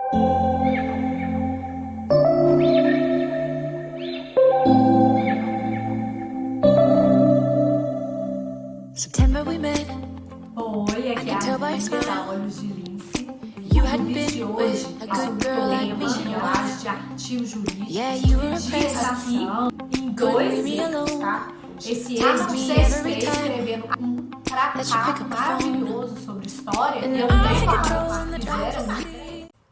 September we met. Oi, aqui é a Lília da Olhos de Lince. O vídeo de hoje é sobre problemas de artigo jurídico de citação em 2 erros, tá? Esse erro você está escrevendo um tratado maravilhoso sobre história e eu nem falo, fizeram.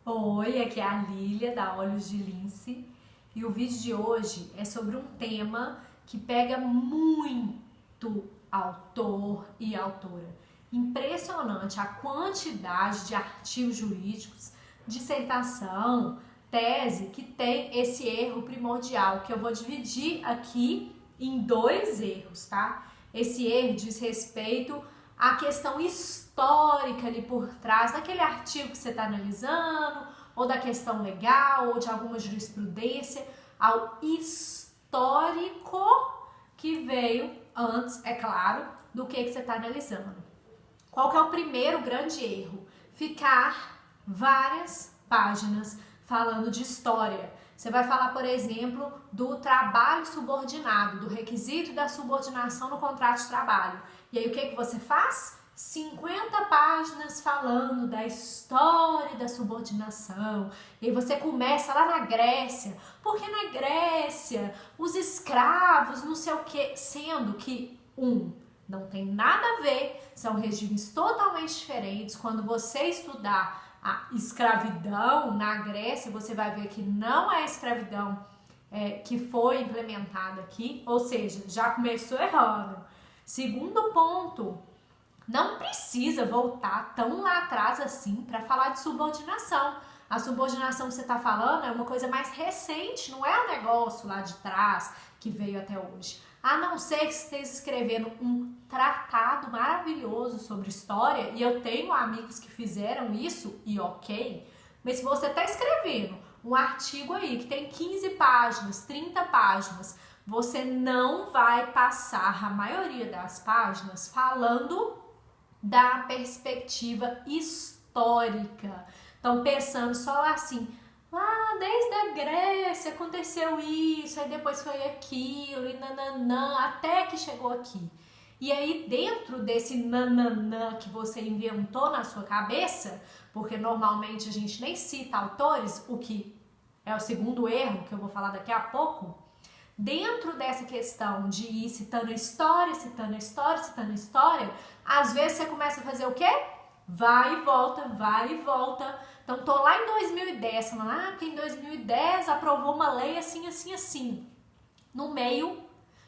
Oi, aqui é a Lília da Olhos de Lince e o vídeo de hoje é sobre um tema que pega muito autor e autora. Impressionante a quantidade de artigos jurídicos, dissertação, tese que tem esse erro primordial, que eu vou dividir aqui em 2 erros, tá? Esse erro diz respeito à questão histórica ali por trás daquele artigo que você está analisando, ou da questão legal, ou de alguma jurisprudência, ao histórico que veio antes, é claro, do que você está analisando. Qual que é o primeiro grande erro? Ficar várias páginas falando de história. Você vai falar, por exemplo, do trabalho subordinado, do requisito da subordinação no contrato de trabalho. E aí o que você faz? 50 páginas falando da história da subordinação. E aí você começa lá na Grécia, porque na Grécia os escravos, não sei o que, sendo que não tem nada a ver, são regimes totalmente diferentes. Quando você estudar a escravidão na Grécia, você vai ver que não é a escravidão que foi implementada aqui, ou seja, já começou errando. Segundo ponto, não precisa voltar tão lá atrás assim para falar de subordinação. A subordinação que você está falando é uma coisa mais recente, não é um negócio lá de trás que veio até hoje. A não ser que você esteja escrevendo um tratado maravilhoso sobre história, e eu tenho amigos que fizeram isso, e ok, mas se você está escrevendo um artigo aí que tem 15 páginas, 30 páginas, você não vai passar a maioria das páginas falando da perspectiva histórica. Então, pensando só assim, lá desde a Grécia aconteceu isso, aí depois foi aquilo, e nananã, até que chegou aqui. E aí, dentro desse nananã que você inventou na sua cabeça, porque normalmente a gente nem cita autores, o que é o segundo erro que eu vou falar daqui a pouco, dentro dessa questão de ir citando história, citando história, citando história, às vezes você começa a fazer o quê? Vai e volta, vai e volta. Então, tô lá em 2010, falando, porque em 2010 aprovou uma lei assim, assim, assim. No meio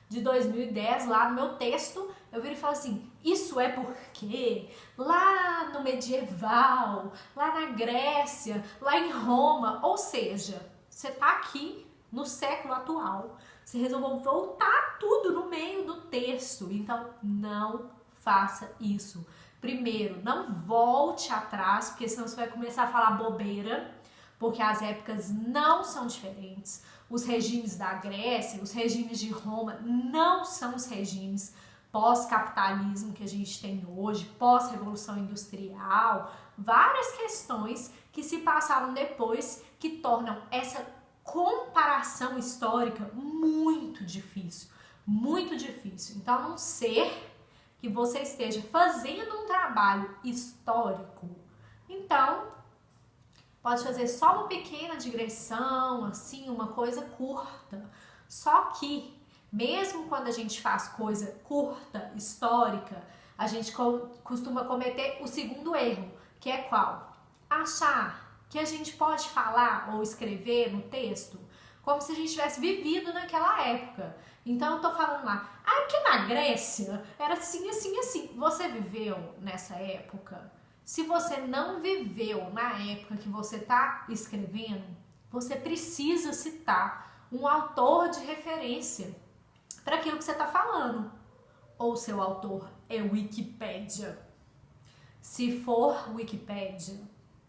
de 2010, lá no meu texto, eu viro e falo assim, isso é porque lá no medieval, lá na Grécia, lá em Roma, ou seja, você tá aqui no século atual, você resolveu voltar tudo no meio do texto, então não faça isso. Primeiro, não volte atrás, porque senão você vai começar a falar bobeira, porque as épocas não são diferentes. Os regimes da Grécia, os regimes de Roma não são os regimes pós-capitalismo que a gente tem hoje, pós-revolução industrial, várias questões que se passaram depois que tornam essa comparação histórica muito difícil, muito difícil. Então, a não ser que você esteja fazendo um trabalho histórico, então pode fazer só uma pequena digressão, assim, uma coisa curta. Só que, mesmo quando a gente faz coisa curta, histórica, a gente costuma cometer o segundo erro, que é qual? Achar que a gente pode falar ou escrever no texto como se a gente tivesse vivido naquela época. Então eu tô falando lá, porque na Grécia era assim, assim, assim. Você viveu nessa época? Se você não viveu na época que você tá escrevendo, você precisa citar um autor de referência para aquilo que você tá falando. Ou seu autor é Wikipédia. Se for Wikipédia,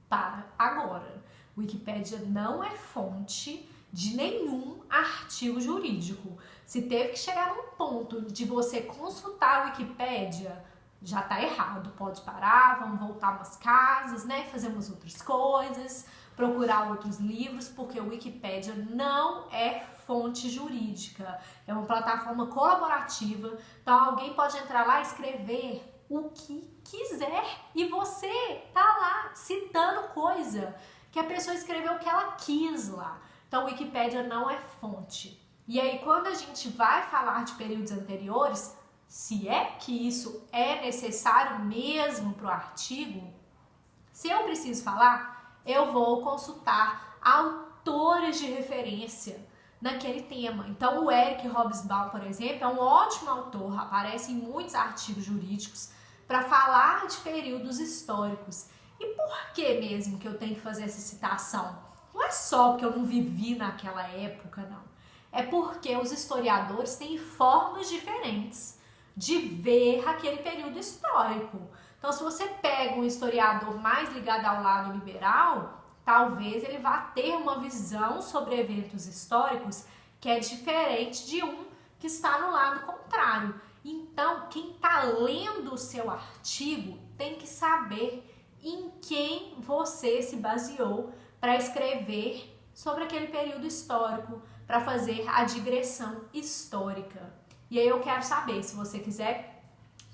para agora. Wikipédia não é fonte de nenhum artigo jurídico. Se teve que chegar num ponto de você consultar a Wikipédia, já tá errado. Pode parar, vamos voltar umas casas, né? Fazer umas outras coisas, procurar outros livros, porque o Wikipédia não é fonte jurídica, é uma plataforma colaborativa, então alguém pode entrar lá e escrever o que quiser e você tá lá citando coisa que a pessoa escreveu o que ela quis lá. Então, o Wikipédia não é fonte. E aí, quando a gente vai falar de períodos anteriores, se é que isso é necessário mesmo para o artigo, se eu preciso falar, eu vou consultar autores de referência naquele tema. Então, o Eric Hobsbawm, por exemplo, é um ótimo autor, aparece em muitos artigos jurídicos para falar de períodos históricos. E por que mesmo que eu tenho que fazer essa citação? Não é só porque eu não vivi naquela época, não. É porque os historiadores têm formas diferentes de ver aquele período histórico. Então, se você pega um historiador mais ligado ao lado liberal, talvez ele vá ter uma visão sobre eventos históricos que é diferente de um que está no lado contrário. Então, quem está lendo o seu artigo tem que saber em quem você se baseou para escrever sobre aquele período histórico, para fazer a digressão histórica. E aí eu quero saber, se você quiser,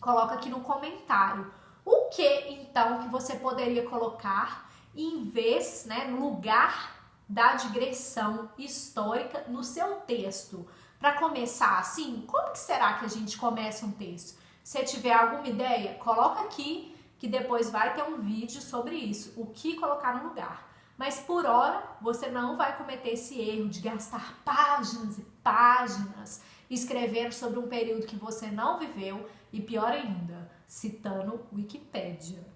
coloca aqui no comentário o que então que você poderia colocar em vez, no lugar da digressão histórica no seu texto. Para começar assim, como que será que a gente começa um texto? Se tiver alguma ideia, coloca aqui que depois vai ter um vídeo sobre isso, o que colocar no lugar. Mas por hora, você não vai cometer esse erro de gastar páginas e páginas escrevendo sobre um período que você não viveu e, pior ainda, citando Wikipédia.